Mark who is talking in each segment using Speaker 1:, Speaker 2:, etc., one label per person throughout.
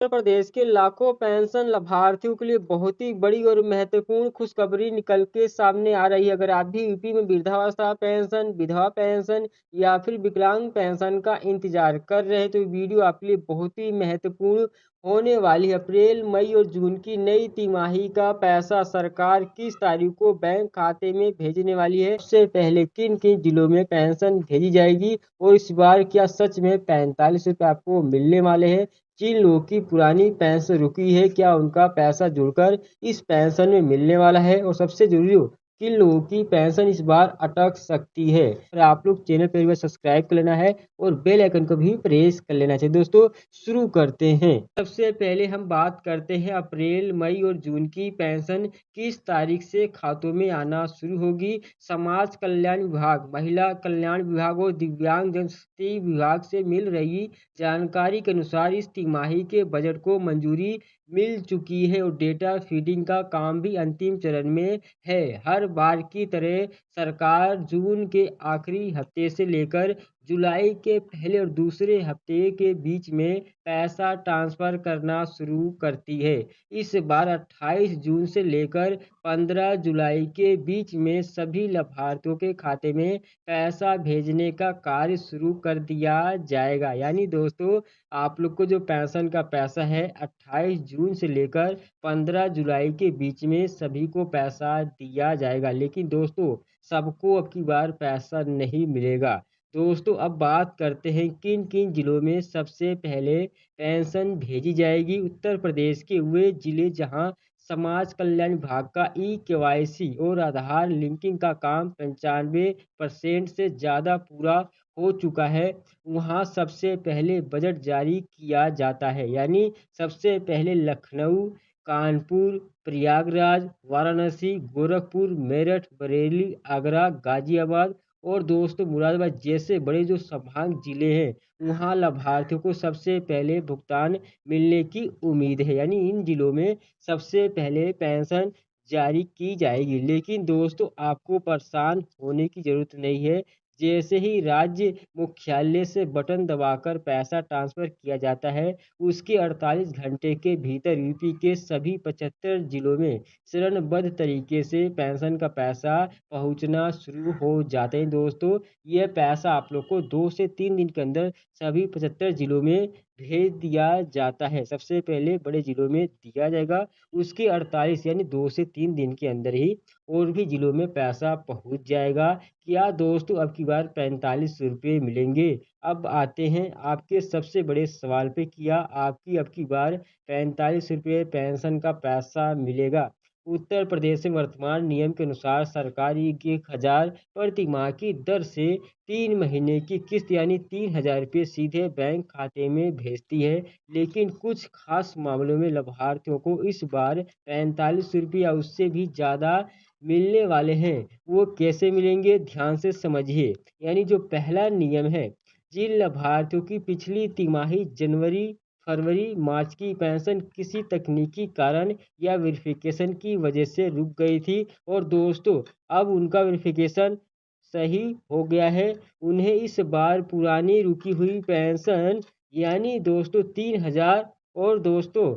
Speaker 1: उत्तर प्रदेश के लाखों पेंशन लाभार्थियों के लिए बहुत ही बड़ी और महत्वपूर्ण खुशखबरी निकल के सामने आ रही है। अगर आप भी यूपी में वृद्धावस्था पेंशन, विधवा पेंशन या फिर विकलांग पेंशन का इंतजार कर रहे हैं तो ये वीडियो आपके लिए बहुत ही महत्वपूर्ण होने वाली है। अप्रैल, मई और जून की नई तिमाही का पैसा सरकार किस तारीख को बैंक खाते में भेजने वाली है? सबसे पहले किन किन जिलों में पेंशन भेजी जाएगी और इस बार क्या सच में 45 रुपये आपको मिलने वाले हैं? जिन लोगों की पुरानी पेंशन रुकी है क्या उनका पैसा जुड़कर इस पेंशन में मिलने वाला है? और सबसे जरूरी हो किन लोगों की पेंशन इस बार अटक सकती है? और आप लोग चैनल पर एक बार सब्सक्राइब कर लेना है और बेल आइकन को भी प्रेस कर लेना चाहिए। दोस्तों शुरू करते हैं। सबसे पहले हम बात करते हैं अप्रैल, मई और जून की पेंशन किस तारीख से खातों में आना शुरू होगी। समाज कल्याण विभाग, महिला कल्याण विभाग और दिव्यांग जनशक्ति विभाग से मिल रही जानकारी के अनुसार इस तिमाही के बजट को मंजूरी मिल चुकी है और डेटा फीडिंग का काम भी अंतिम चरण में है। हर बार की तरह सरकार जून के आखिरी हफ्ते से लेकर जुलाई के पहले और दूसरे हफ्ते के बीच में पैसा ट्रांसफर करना शुरू करती है। इस बार 28 जून से लेकर 15 जुलाई के बीच में सभी लाभार्थियों के खाते में पैसा भेजने का कार्य शुरू कर दिया जाएगा। यानी दोस्तों आप लोग को जो पेंशन का पैसा है 28 जून से लेकर 15 जुलाई के बीच में सभी को पैसा दिया जाएगा। लेकिन दोस्तों सबको अब की बार पैसा नहीं मिलेगा। दोस्तों अब बात करते हैं किन किन जिलों में सबसे पहले पेंशन भेजी जाएगी। उत्तर प्रदेश के वे जिले जहां समाज कल्याण विभाग का ई-केवाईसी और आधार लिंकिंग का काम 95% से ज़्यादा पूरा हो चुका है, वहाँ सबसे पहले बजट जारी किया जाता है। यानी सबसे पहले लखनऊ, कानपुर, प्रयागराज, वाराणसी, गोरखपुर, मेरठ, बरेली, आगरा, गाजियाबाद और दोस्तों मुरादाबाद जैसे बड़े जो संभाग जिले हैं वहाँ लाभार्थियों को सबसे पहले भुगतान मिलने की उम्मीद है। यानी इन जिलों में सबसे पहले पेंशन जारी की जाएगी। लेकिन दोस्तों आपको परेशान होने की जरूरत नहीं है। जैसे ही राज्य मुख्यालय से बटन दबाकर पैसा ट्रांसफर किया जाता है उसके 48 घंटे के भीतर यूपी के सभी 75 जिलों में चरणबद्ध तरीके से पेंशन का पैसा पहुंचना शुरू हो जाते हैं। दोस्तों यह पैसा आप लोग को 2 से 3 दिन के अंदर सभी 75 जिलों में भेज दिया जाता है। सबसे पहले बड़े जिलों में दिया जाएगा, उसके 48 यानी 2 से 3 दिन के अंदर ही और भी जिलों में पैसा पहुंच जाएगा। क्या दोस्तों अब की बार 45 रुपये मिलेंगे? अब आते हैं आपके सबसे बड़े सवाल पे, क्या आपकी अब की बार 45 रुपये पेंशन का पैसा मिलेगा? उत्तर प्रदेश में वर्तमान नियम के अनुसार सरकार 1,000 प्रति माह की दर से 3 महीने की किस्त यानी 3,000 रुपये सीधे बैंक खाते में भेजती है। लेकिन कुछ खास मामलों में लाभार्थियों को इस बार 45 रुपये या उससे भी ज़्यादा मिलने वाले हैं। वो कैसे मिलेंगे ध्यान से समझिए। यानी जो पहला नियम है, जिन लाभार्थियों की पिछली तिमाही जनवरी, फरवरी, मार्च की पेंशन किसी तकनीकी कारण या वेरिफिकेशन की वजह से रुक गई थी और दोस्तों अब उनका वेरिफिकेशन सही हो गया है, उन्हें इस बार पुरानी रुकी हुई पेंशन यानी दोस्तों 3,000 और दोस्तों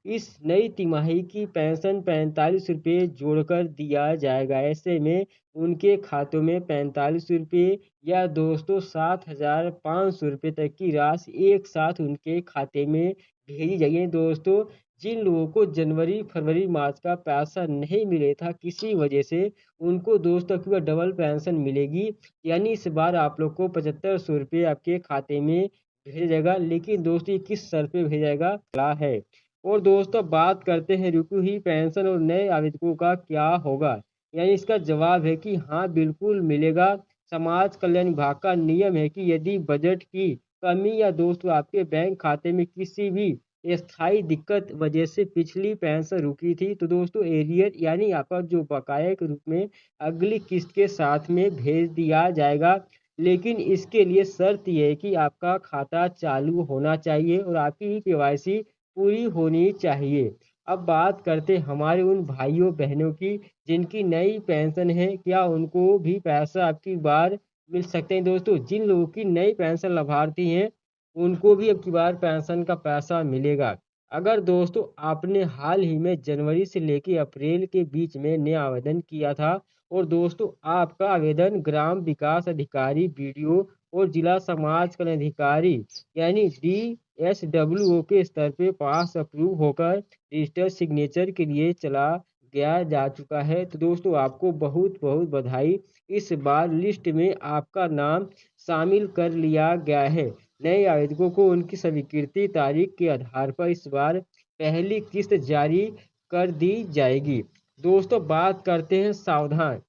Speaker 1: इस नई तिमाही की पेंशन 45 रुपये जोड़कर दिया जाएगा। ऐसे में उनके खातों में 45 रुपये या दोस्तों 7,500 रुपये तक की राशि एक साथ उनके खाते में भेजी जाएगी। दोस्तों जिन लोगों को जनवरी, फरवरी, मार्च का पैसा नहीं मिले था किसी वजह से, उनको दोस्तों की डबल पेंशन मिलेगी। यानी इस बार आप लोग को 7500 रुपये आपके खाते में भेजा जाएगा। लेकिन दोस्तों ये किस शर्त पे भेजा जाएगा है। और दोस्तों बात करते हैं रुकी हुई पेंशन और नए आवेदकों का क्या होगा। यानी इसका जवाब है कि हाँ बिल्कुल मिलेगा। समाज कल्याण विभाग का नियम है कि यदि बजट की कमी या दोस्तों आपके बैंक खाते में किसी भी स्थायी दिक्कत वजह से पिछली पेंशन रुकी थी तो दोस्तों एरियर यानी आपका जो बकाया के रूप में अगली किस्त के साथ में भेज दिया जाएगा। लेकिन इसके लिए शर्त यह है कि आपका खाता चालू होना चाहिए और आपकी केवाईसी पूरी होनी चाहिए। अब बात करते हमारे उन भाइयों बहनों की जिनकी नई पेंशन है, क्या उनको भी पैसा अब की बार मिल सकते हैं? दोस्तों जिन लोगों की नई पेंशन लाभार्थी हैं उनको भी अब की बार पेंशन का पैसा मिलेगा। अगर दोस्तों आपने हाल ही में जनवरी से लेकर अप्रैल के बीच में नया आवेदन किया था और दोस्तों आपका आवेदन ग्राम विकास अधिकारी बीडीओ और जिला समाज कल्याण अधिकारी यानी DSWO के स्तर पे पास अप्रूव होकर रजिस्टर सिग्नेचर के लिए चला गया जा चुका है तो दोस्तों आपको बहुत बहुत बधाई। इस बार लिस्ट में आपका नाम शामिल कर लिया गया है। नए आवेदकों को उनकी स्वीकृति तारीख के आधार पर इस बार पहली किस्त जारी कर दी जाएगी। दोस्तों बात करते हैं सावधान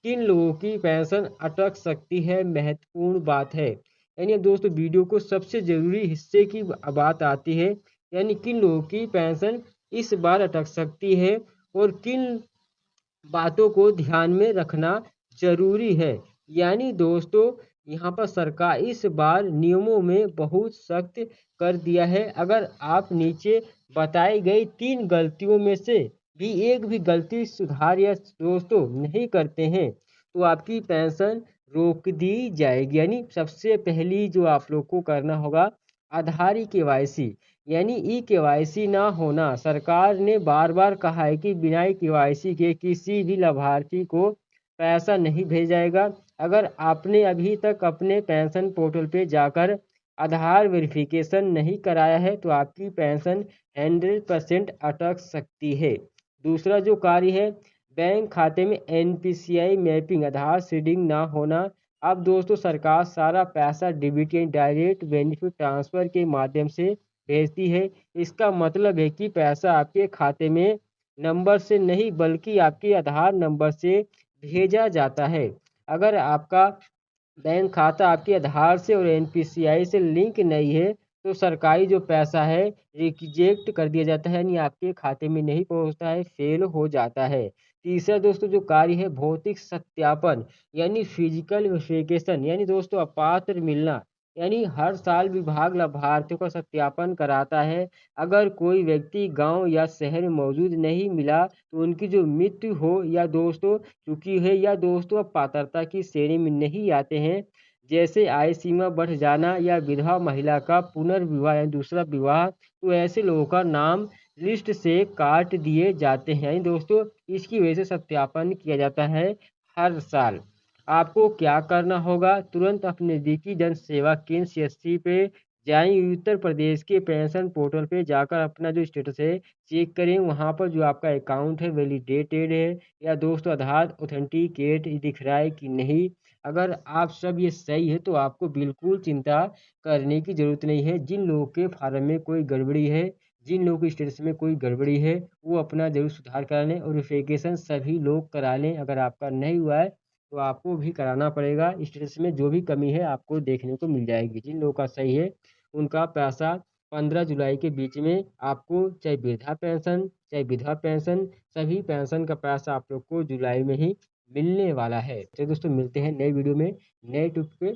Speaker 1: किन लोगों की पेंशन अटक सकती है, महत्वपूर्ण बात है। यानी अब दोस्तों वीडियो को सबसे जरूरी हिस्से की बात आती है, यानी किन लोगों की पेंशन इस बार अटक सकती है और किन बातों को ध्यान में रखना जरूरी है। यानी दोस्तों यहाँ पर सरकार इस बार नियमों में बहुत सख्त कर दिया है। अगर आप नीचे बताई गई 3 गलतियों में से भी एक भी गलती सुधार या दोस्तों नहीं करते हैं तो आपकी पेंशन रोक दी जाएगी। यानी सबसे पहली जो आप लोग को करना होगा आधार KYC यानी KYC ना होना। सरकार ने बार बार कहा है कि बिना KYC के किसी भी लाभार्थी को पैसा नहीं भेजा जाएगा। अगर आपने अभी तक अपने पेंशन पोर्टल पे जाकर आधार वेरिफिकेशन नहीं कराया है तो आपकी पेंशन 100% अटक सकती है। दूसरा जो कार्य है बैंक खाते में NPCI मैपिंग आधार सीडिंग ना होना। अब दोस्तों सरकार सारा पैसा डेबिट या डायरेक्ट बेनिफिट ट्रांसफर के माध्यम से भेजती है। इसका मतलब है कि पैसा आपके खाते में नंबर से नहीं बल्कि आपके आधार नंबर से भेजा जाता है। अगर आपका बैंक खाता आपके आधार से और NPCI से लिंक नहीं है तो सरकारी जो पैसा है रिजेक्ट कर दिया जाता है, यानी आपके खाते में नहीं पहुंचता है, फेल हो जाता है। तीसरा दोस्तों जो कार्य है भौतिक सत्यापन यानी फिजिकल वेरिफिकेशन, यानी दोस्तों अपात्र मिलना। यानी हर साल विभाग लाभार्थियों का सत्यापन कराता है। अगर कोई व्यक्ति गांव या शहर में मौजूद नहीं मिला तो उनकी जो मृत्यु हो या दोस्तों चुकी है या दोस्तों अब पात्रता की श्रेणी में नहीं आते हैं, जैसे आय सीमा बढ़ जाना या विधवा महिला का पुनर्विवाह या दूसरा विवाह, तो ऐसे लोगों का नाम लिस्ट से काट दिए जाते हैं। यानी दोस्तों इसकी वजह से सत्यापन किया जाता है हर साल। आपको क्या करना होगा, तुरंत अपने नजदीकी जन सेवा केंद्र CSC पे जाएं, उत्तर प्रदेश के पेंशन पोर्टल पे जाकर अपना जो स्टेटस है चेक करें। वहाँ पर जो आपका अकाउंट है वैलिडेटेड है या दोस्तों आधार ऑथेंटिकेट दिख रहा है कि नहीं। अगर आप सब ये सही है तो आपको बिल्कुल चिंता करने की ज़रूरत नहीं है। जिन लोगों के फार्म में कोई गड़बड़ी है, जिन लोगों के स्टेटस में कोई गड़बड़ी है, वो अपना जरूर सुधार करा लें और वेरिफिकेशन सभी लोग करा लें। अगर आपका नहीं हुआ है तो आपको भी कराना पड़ेगा। स्टेटस में जो भी कमी है आपको देखने को मिल जाएगी। जिन लोगों का सही है उनका पैसा 15 जुलाई के बीच में आपको चाहे वृद्धा पेंशन चाहे विधवा पेंशन सभी पेंशन का पैसा आप लोग को जुलाई में ही मिलने वाला है। तो दोस्तों मिलते हैं नए वीडियो में नए टॉपिक पे।